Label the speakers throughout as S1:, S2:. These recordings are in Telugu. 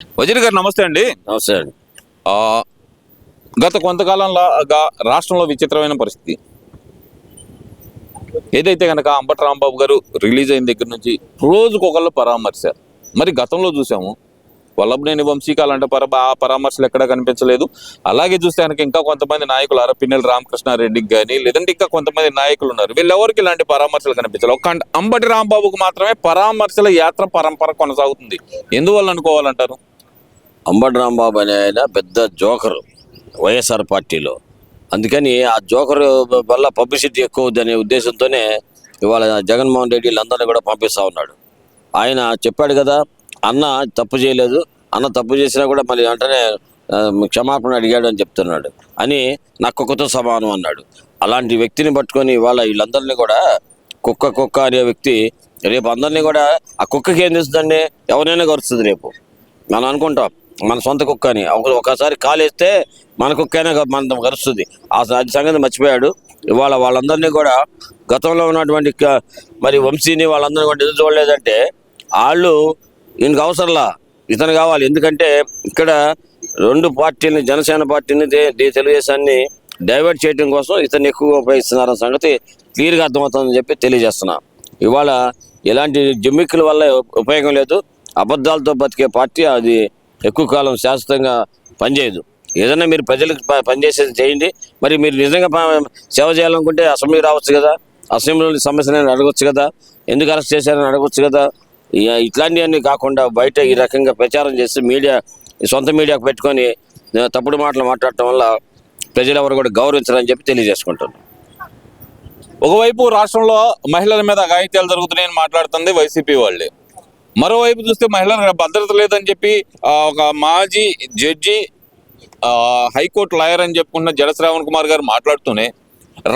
S1: వజీర్ గారు నమస్తే అండి.
S2: నమస్తే అండి.
S1: ఆ, గత కొంతకాలంలో రాష్ట్రంలో విచిత్రమైన పరిస్థితి ఏదైతే కనుక అంబటి రాంబాబు గారు రిలీజ్ అయిన దగ్గర నుంచి రోజుకొకళ్ళు పరామర్శ. మరి గతంలో చూసాము వల్లభనేని వంశీకాలంటే పరామర్శలు ఎక్కడా కనిపించలేదు. అలాగే చూస్తే కనుక ఇంకా కొంతమంది నాయకులు పిన్నెల రామకృష్ణారెడ్డికి కానీ లేదంటే ఇంకా కొంతమంది నాయకులు ఉన్నారు, వీళ్ళెవరికి ఇలాంటి పరామర్శలు కనిపించాలి. ఒక అంబటి రాంబాబుకు మాత్రమే పరామర్శల యాత్ర పరంపర కొనసాగుతుంది. ఎందువల్ల అనుకోవాలంటారు?
S2: అంబటి రాంబాబు అనే ఆయన పెద్ద జోకరు వైఎస్ఆర్ పార్టీలో. అందుకని ఆ జోకరు వల్ల పబ్లిసిటీ ఎక్కువ అనే ఉద్దేశంతోనే ఇవాళ జగన్మోహన్ రెడ్డి వీళ్ళందరినీ కూడా పంపిస్తూ ఉన్నాడు. ఆయన చెప్పాడు కదా, అన్న తప్పు చేయలేదు, అన్న తప్పు చేసినా కూడా మళ్ళీ వెంటనే క్షమాపణ అడిగాడు అని చెప్తున్నాడు అని నా కుక్కతో సమానం అన్నాడు. అలాంటి వ్యక్తిని పట్టుకొని ఇవాళ వీళ్ళందరినీ కూడా కుక్క అనే వ్యక్తి రేపు అందరినీ కూడా ఆ కుక్కకి ఏం చేస్తుందండి, ఎవరైనా కరుస్తుంది రేపు. మనం అనుకుంటాం మన సొంత కుక్క అని, ఒకసారి కాలేస్తే మన కుక్కైనా మన కరుస్తుంది. అది సంగతి మర్చిపోయాడు. ఇవాళ వాళ్ళందరినీ కూడా గతంలో ఉన్నటువంటి మరి వంశీని వాళ్ళందరినీ కూడా ఎదురు చూడలేదంటే వాళ్ళు ఈయనకు అవసరంలా, ఇతను కావాలి. ఎందుకంటే ఇక్కడ రెండు పార్టీలని, జనసేన పార్టీని తెలుగుదేశాన్ని డైవర్ట్ చేయడం కోసం ఇతన్ని ఎక్కువగా ఉపయోగిస్తున్నారన్న సంగతి క్లియర్గా అర్థమవుతుందని చెప్పి తెలియజేస్తున్నా. ఇవాళ ఇలాంటి జిమ్మిక్కుల వల్ల ఉపయోగం లేదు. అబద్ధాలతో బతికే పార్టీ అది ఎక్కువ కాలం శాశ్వతంగా పనిచేయదు. ఏదైనా మీరు ప్రజలకు పనిచేసేది చేయండి. మరి మీరు నిజంగా సేవ చేయాలనుకుంటే అసెంబ్లీ రావచ్చు కదా, అసెంబ్లీలోని సమస్యలను అడగొచ్చు కదా, ఎందుకు అరెస్ట్ చేశారని అడగొచ్చు కదా. ఇట్లాంటివన్నీ కాకుండా బయట ఈ రకంగా ప్రచారం చేసి సొంత మీడియాకు పెట్టుకొని తప్పుడు మాటలు మాట్లాడటం వల్ల ప్రజలు ఎవరు కూడా గౌరవించాలని చెప్పి తెలియజేసుకుంటారు.
S1: ఒకవైపు రాష్ట్రంలో మహిళల మీద అఘాయిత్యాలు జరుగుతున్నాయని మాట్లాడుతుంది వైసీపీ వాళ్ళే. మరోవైపు చూస్తే మహిళల భద్రత లేదని చెప్పి ఒక మాజీ జడ్జి, హైకోర్టు లాయర్ అని చెప్పుకున్న జడ శ్రావణ్ కుమార్ గారు మాట్లాడుతూనే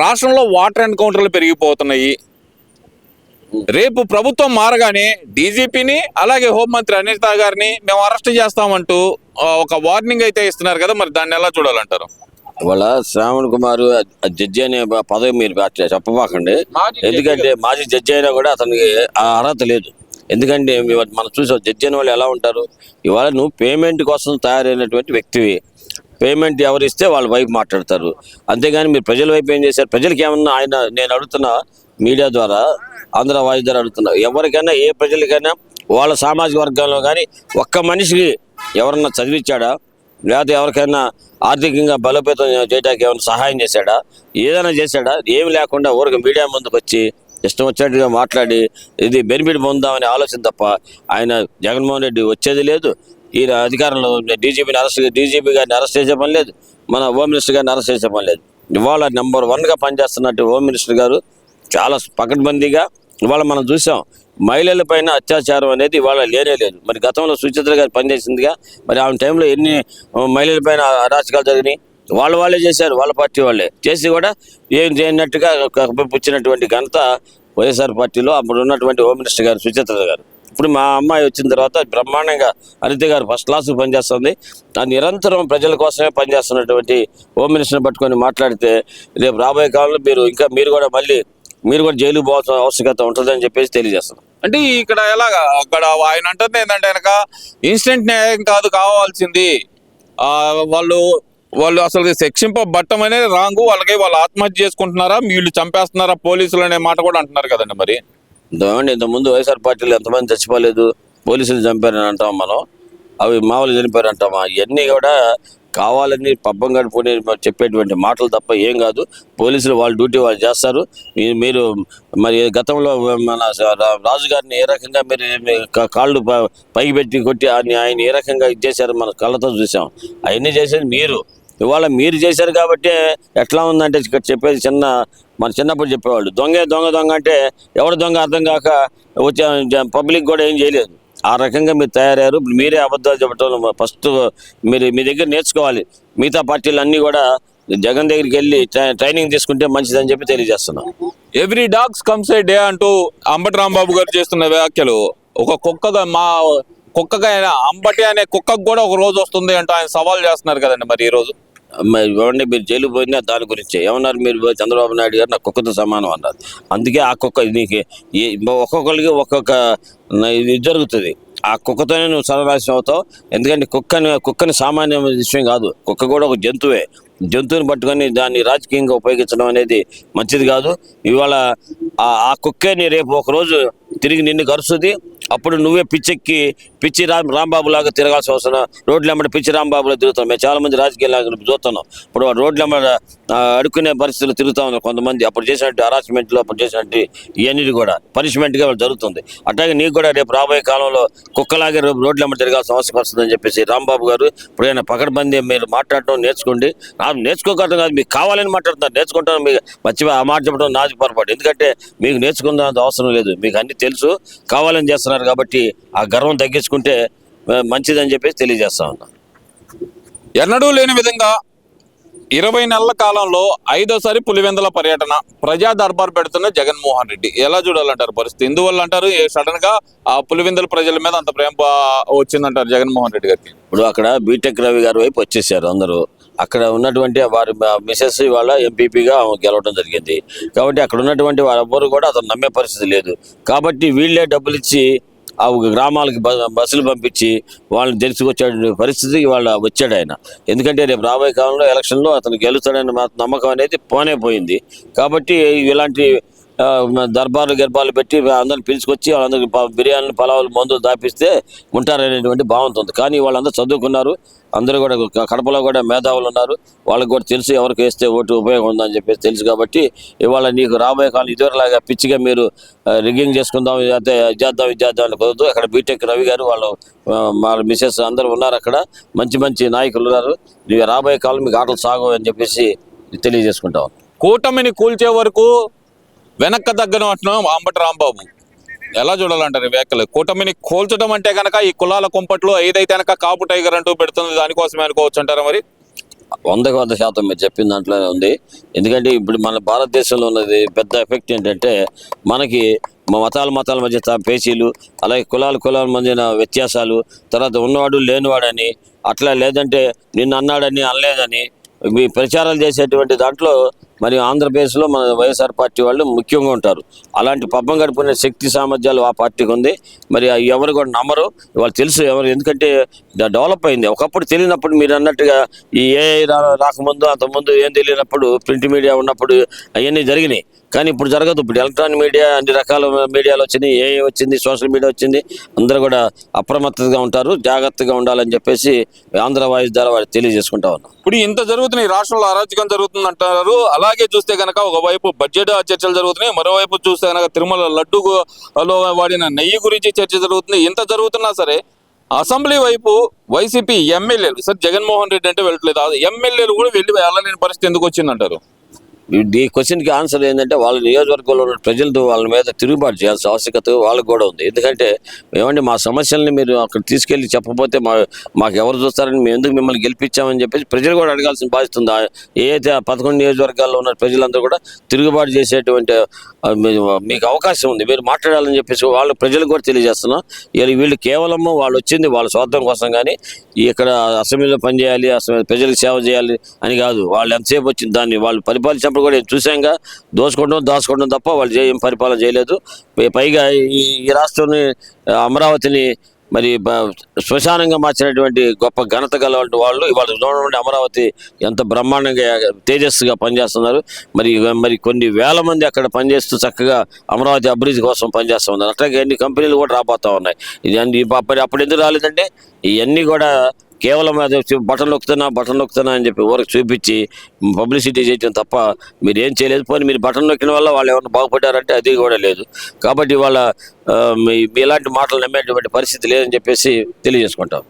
S1: రాష్ట్రంలో వాటర్ ఎన్కౌంటర్లు పెరిగిపోతున్నాయి, రేపు ప్రభుత్వం మారగానే డీజీపీని అలాగే హోంమంత్రి అనిత గారిని మేము అరెస్ట్ చేస్తామంటూ ఒక వార్నింగ్ అయితే ఇస్తున్నారు కదా, మరి దాన్ని ఎలా చూడాలంటారు?
S2: ఇవాళ శ్రావణ్ కుమార్ జడ్జి అనే పదవి మీరు చెప్పబాకండి. ఎందుకంటే మాజీ జడ్జి అయినా కూడా అతనికి ఆ అర్హత లేదు. ఎందుకంటే మనం చూసాం జడ్జి అనే వాళ్ళు ఎలా ఉంటారు. ఇవాళ నువ్వు పేమెంట్ కోసం తయారైనటువంటి వ్యక్తివి, పేమెంట్ ఎవరు ఇస్తే వాళ్ళ వైపు మాట్లాడతారు. అంతేగాని మీరు ప్రజల వైపు ఏం చేశారు? ప్రజలకి ఏమన్నా నేను అడుగుతున్నా మీడియా ద్వారా, ఆంధ్ర వాయిస్ ద్వారా అడుగుతున్నా, ఎవరికైనా ఏ ప్రజలకైనా వాళ్ళ సామాజిక వర్గంలో కానీ ఒక్క మనిషికి ఎవరన్నా చదివించాడా, లేకపోతే ఎవరికైనా ఆర్థికంగా బలోపేతం చేయడానికి ఏమైనా సహాయం చేశాడా, ఏదైనా చేశాడా? ఏమి లేకుండా ఊరికి మీడియా ముందుకు వచ్చి ఇష్టం వచ్చినట్టుగా మాట్లాడి ఇది బెనిఫిట్ పొందామనే ఆలోచన తప్ప ఆయన జగన్మోహన్ రెడ్డి వచ్చేది లేదు. ఈయన అధికారంలో డీజీపీ గారిని అరెస్ట్ చేసే పని లేదు, మన హోమ్ మినిస్టర్ గారిని అరెస్ట్ చేసే పని లేదు. ఇవాళ నెంబర్ 1గా పనిచేస్తున్నట్టు హోమ్ మినిస్టర్ గారు చాలా పకడ్బందీగా ఇవాళ మనం చూసాం. మహిళల పైన అత్యాచారం అనేది ఇవాళ లేనే లేదు. మరి గతంలో సుచిత్ర గారు పనిచేసిందిగా, మరి ఆమె టైంలో ఎన్ని మహిళల పైన అరాచకాలు జరిగినాయి? వాళ్ళే చేశారు, వాళ్ళ పార్టీ వాళ్ళే చేసి కూడా ఏం చేయనట్టుగా పుచ్చినటువంటి ఘనత వైఎస్ఆర్ పార్టీలో అప్పుడు ఉన్నటువంటి హోమ్ మినిస్టర్ గారు సుచిత్ర గారు. ఇప్పుడు మా అమ్మాయి వచ్చిన తర్వాత బ్రహ్మాండంగా అనిత గారు ఫస్ట్ క్లాస్ పనిచేస్తుంది. నిరంతరం ప్రజల కోసమే పనిచేస్తున్నటువంటి హోమ్ మినిస్టర్ని పట్టుకొని మాట్లాడితే రేపు రాబోయే కాలంలో మీరు కూడా జైలు పోవాల్సిన ఆవశ్యకత ఉంటుందని చెప్పేసి తెలియజేస్తున్నాం.
S1: అంటే ఇక్కడ ఎలాగా అక్కడ ఆయన అంటుంది ఏంటంటే కనుక ఇన్స్టెంట్ న్యాయం కాదు కావాల్సింది, వాళ్ళు అసలు శిక్షింపబట్టం అనేది రాంగు, వాళ్ళు ఆత్మహత్య చేసుకుంటున్నారా, వీళ్ళు చంపేస్తున్నారా పోలీసులు అనే మాట కూడా అంటున్నారు కదండి. మరి
S2: ఇంతకుముందు వైఎస్ఆర్ పార్టీలో ఎంతమంది చచ్చిపోలేదు, పోలీసులు చంపారని అంటాం మనం, అవి మామూలు చనిపోయారు అంటామా? ఇవన్నీ కూడా కావాలని పబ్బం గడుపుని చెప్పేటువంటి మాటలు తప్ప ఏం కాదు. పోలీసులు వాళ్ళ డ్యూటీ వాళ్ళు చేస్తారు. మీరు మరి గతంలో మన రాజుగారిని ఏ రకంగా మీరు కాళ్ళు పైకి పెట్టి కొట్టి ఆయన ఏ రకంగా ఇచ్చేసారు మన కళ్ళతో చూసాం. అవన్నీ చేసేది మీరు. ఇవాళ మీరు చేశారు కాబట్టి ఎట్లా ఉందంటే ఇక్కడ చెప్పేది మన చిన్నప్పుడు చెప్పేవాళ్ళు దొంగ అంటే ఎవరు దొంగ అర్థం కాక వచ్చే పబ్లిక్ కూడా ఏం చేయలేదు. ఆ రకంగా మీరు తయారయ్యారు. మీరే అబద్ధాలు చెప్పడం ఫస్ట్ మీ దగ్గర నేర్చుకోవాలి. మిగతా పార్టీలు అన్నీ కూడా జగన్ దగ్గరికి వెళ్ళి ట్రైనింగ్ తీసుకుంటే మంచిదని చెప్పి తెలియజేస్తున్నాం.
S1: ఎవ్రీ డాగ్స్ కమ్స్ ఏ డే అంటూ అంబటి రాంబాబు గారు చేస్తున్న వ్యాఖ్యలు ఒక కుక్కగా అంబటి అనే కుక్కకు కూడా ఒక రోజు వస్తుంది అంటూ ఆయన సవాల్ చేస్తున్నారు కదండి. మరి ఈ రోజు
S2: ఇవ్వండి, మీరు జైలు పోయినా దాని గురించి ఏమన్నారు? మీరు చంద్రబాబు నాయుడు గారు నా కుక్కతో సమానం అన్నారు. అందుకే ఆ కుక్క నీకు ఒక్కొక్కరికి ఒక్కొక్క ఇది జరుగుతుంది. ఆ కుక్కతోనే నువ్వు సర్వనాశనం అవుతావు. ఎందుకంటే కుక్కని సామాన్య విషయం కాదు. కుక్క కూడా ఒక జంతువే. జంతువుని పట్టుకొని దాన్ని రాజకీయంగా ఉపయోగించడం అనేది మంచిది కాదు. ఇవాళ ఆ కుక్కని రేపు ఒకరోజు తిరిగి నిన్ను కరుస్తుంది. అప్పుడు నువ్వే పిచ్చి రాంబాబు లాగా తిరగాల్సిన అవసరం. రోడ్లు వెంబడి పిచ్చి రాంబాబులో తిరుగుతాం. మేము చాలా మంది రాజకీయాలు చూస్తున్నాం. ఇప్పుడు రోడ్ల వెంబడి అడుక్కునే పరిస్థితులు తిరుగుతా ఉన్నారు కొంతమంది. అప్పుడు చేసినట్టు హరాస్మెంట్లు, అప్పుడు చేసినట్టు ఇవన్నీ కూడా పనిష్మెంట్గా జరుగుతుంది. అట్లాగే నీకు కూడా రేపు రాబోయే కాలంలో కుక్కలాగే రోడ్ల వెంబడి తిరగాల్సిన అవసరం వస్తుందని చెప్పేసి రాంబాబు గారు ఇప్పుడైనా పకడ్బందీ మీరు మాట్లాడటం నేర్చుకోండి. నేర్చుకోకడం కాదు, మీకు కావాలని మాట్లాడుతున్నారు. నేర్చుకుంటాను మీకు ఆ మాట చెప్పడం నాది పొరపాటు. ఎందుకంటే మీకు నేర్చుకున్న అవసరం లేదు. మీకు అన్ని తెలుసు, కావాలని చేస్తున్నారు. కాబట్టి ఆ గర్వం తగ్గించుకుంటే మంచిదని చెప్పేసి తెలియజేస్తా ఉన్నా.
S1: ఎన్నడూ లేని విధంగా 20 నెలల కాలంలో 5వ పులివెందుల పర్యటన, ప్రజా దర్బార్ పెడుతున్న జగన్మోహన్ రెడ్డి. ఎలా చూడాలంటారు పరిస్థితి? ఎందువల్ల అంటారు సడన్ గా ఆ పులివెందుల ప్రజల మీద అంత ప్రేమ వచ్చిందంటారు జగన్మోహన్ రెడ్డి గారికి?
S2: ఇప్పుడు అక్కడ బీటెక్ రవి గారి వైపు వచ్చేసారు అందరూ. అక్కడ ఉన్నటువంటి వారి మిసెస్ వాళ్ళ ఎంపీపీగా గెలవడం జరిగింది. కాబట్టి అక్కడ ఉన్నటువంటి వారెవ్వరు కూడా అతను నమ్మే పరిస్థితి లేదు. కాబట్టి వీళ్ళే డబ్బులు ఇచ్చి ఆ గ్రామాలకి బస్సులు పంపించి వాళ్ళని తెలుసుకొచ్చే పరిస్థితి వాళ్ళ వచ్చాడు ఆయన. ఎందుకంటే రేపు రాబోయే కాలంలో ఎలక్షన్లో అతను గెలుస్తాడని నమ్మకం అనేది పోయింది. కాబట్టి ఇలాంటి దర్బార్లు పెట్టి అందరిని పిలుచుకొచ్చి వాళ్ళందరికీ బిర్యానీలు, పలావులు, మందులు దాపిస్తే ఉంటారనేటువంటి భావంతో ఉంది. కానీ వాళ్ళందరూ చదువుకున్నారు. అందరూ కూడా కడపలో కూడా మేధావులు ఉన్నారు. వాళ్ళకి కూడా తెలుసు ఎవరికి వేస్తే ఓటు ఉపయోగం ఉందని చెప్పేసి తెలుసు. కాబట్టి ఇవాళ నీకు రాబోయే కాలం ఇదివరలాగా పిచ్చిగా మీరు రిగ్గింగ్ చేసుకుందాం, అయితే చేద్దాం అని కుదరదు. అక్కడ బీటెక్ రవి గారు వాళ్ళ మిసెస్ అందరూ ఉన్నారు. అక్కడ మంచి నాయకులు ఉన్నారు. రాబోయే కాలం మీకు ఆటలు సాగు అని చెప్పేసి తెలియజేసుకుంటాం.
S1: కూటమిని కూల్చే వరకు వెనక్క తగ్గను అంటున్నాం అంబటి రాంబాబు. ఎలా చూడాలంటారు వ్యాఖ్యలు? కూటమిని కోల్చడం అంటే కనుక ఈ కులాల కుంపట్లో ఏదైతే కనుక కాపు టైగర్ అంటూ పెడుతుంది దానికోసమే అనుకోవచ్చు అంటారా? మరి
S2: 100% మీరు చెప్పిన దాంట్లోనే ఉంది. ఎందుకంటే ఇప్పుడు మన భారతదేశంలో ఉన్నది పెద్ద ఎఫెక్ట్ ఏంటంటే మనకి మతాల మధ్య పేచీలు, అలాగే కులాల మధ్యన వ్యత్యాసాలు, తర్వాత ఉన్నవాడు లేనివాడని, అట్లా లేదంటే నిన్ను అన్నాడని అనలేదని మీ ప్రచారాలు చేసేటువంటి దాంట్లో మరి ఆంధ్రప్రదేశ్లో మన వైఎస్ఆర్ పార్టీ వాళ్ళు ముఖ్యంగా ఉంటారు. అలాంటి పబ్బం గడుపుకునే శక్తి సామర్థ్యాలు ఆ పార్టీకి ఉంది. మరి ఎవరు కూడా నమ్మరు. వాళ్ళు తెలుసు ఎవరు, ఎందుకంటే డెవలప్ అయింది. ఒకప్పుడు తెలియనప్పుడు మీరు అన్నట్టుగా ఈ ఏఐ రాకముందు అంతకుముందు ఏం తెలియనప్పుడు ప్రింట్ మీడియా ఉన్నప్పుడు అవన్నీ జరిగినాయి. కానీ ఇప్పుడు జరగదు. ఇప్పుడు ఎలక్ట్రానిక్ మీడియా, అన్ని రకాల మీడియాలు వచ్చినాయి, ఏఐ వచ్చింది, సోషల్ మీడియా వచ్చింది. అందరూ కూడా అప్రమత్తగా ఉంటారు, జాగ్రత్తగా ఉండాలని చెప్పేసి ఆంధ్ర వాయిస్ ద్వారా వాళ్ళు తెలియజేసుకుంటా ఉన్నాం.
S1: ఇప్పుడు ఇంత జరుగుతున్నాయి, రాష్ట్రంలో అరాచకం జరుగుతుంది అంటారు. అలాగే చూస్తే కనుక ఒకవైపు బడ్జెట్ చర్చలు జరుగుతున్నాయి, మరోవైపు చూస్తే కనుక తిరుమల లడ్డూలో వాడిన నెయ్యి గురించి చర్చ జరుగుతుంది. ఇంత జరుగుతున్నా సరే అసెంబ్లీ వైపు వైసీపీ ఎమ్మెల్యేలు, సార్ జగన్మోహన్ రెడ్డి అంటే వెళ్ళట్లేదు, ఎమ్మెల్యేలు కూడా వెళ్ళలేని పరిస్థితి ఎందుకు వచ్చిందంటారు?
S2: ఈ క్వశ్చన్కి ఆన్సర్ ఏంటంటే వాళ్ళ నియోజకవర్గంలో ఉన్న ప్రజలతో వాళ్ళ మీద తిరుగుబాటు చేయాల్సిన ఆవశ్యకత వాళ్ళకు కూడా ఉంది. ఎందుకంటే ఏమంటే మా సమస్యల్ని మీరు అక్కడ తీసుకెళ్ళి చెప్పకపోతే మాకు ఎవరు చూస్తారని మేము ఎందుకు మిమ్మల్ని గెలిపించామని చెప్పేసి ప్రజలు కూడా అడగాల్సిన బాధ్యత ఉంది. ఏదైతే 11 నియోజకవర్గాల్లో ఉన్న ప్రజలందరూ కూడా తిరుగుబాటు చేసేటువంటి మీకు అవకాశం ఉంది, మీరు మాట్లాడాలని చెప్పేసి వాళ్ళు ప్రజలకు కూడా తెలియజేస్తున్నాం. వీళ్ళు కేవలం వాళ్ళు వచ్చింది వాళ్ళ స్వార్థం కోసం, కానీ ఇక్కడ అసెంబ్లీలో పనిచేయాలి, ప్రజలకు సేవ చేయాలి అని కాదు. వాళ్ళు ఎంతసేపు వచ్చింది దాన్ని వాళ్ళు పరిపాలించినప్పుడు కూడా చూసాంగా, దాచుకోవడం తప్ప వాళ్ళు ఏం పరిపాలన చేయలేదు. పైగా ఈ రాష్ట్రాన్ని అమరావతిని మరి శ్మశానంగా మార్చినటువంటి గొప్ప ఘనత గల వాళ్ళు ఇవాళ ఉన్నటువంటి అమరావతి ఎంత బ్రహ్మాండంగా తేజస్సుగా పనిచేస్తున్నారు. మరి కొన్ని వేల మంది అక్కడ పనిచేస్తూ చక్కగా అమరావతి అభివృద్ధి కోసం పనిచేస్తూ ఉన్నారు. అట్లాగే అన్ని కంపెనీలు కూడా రాబోతూ ఉన్నాయి. ఇది అప్పుడు ఎందుకు రాలేదంటే ఇవన్నీ కూడా కేవలం అది బటన్ నొక్కుతున్నా అని చెప్పి ఊరికి చూపించి పబ్లిసిటీ చేయడం తప్ప మీరు ఏం చేయలేదు. పోనీ మీరు బటన్ నొక్కిన వల్ల వాళ్ళు ఎవరైనా బాగుపడ్డారంటే అది కూడా లేదు. కాబట్టి వాళ్ళ ఇలాంటి మాటలు నమ్మేటువంటి పరిస్థితి లేదని చెప్పేసి తెలియజేసుకుంటాం.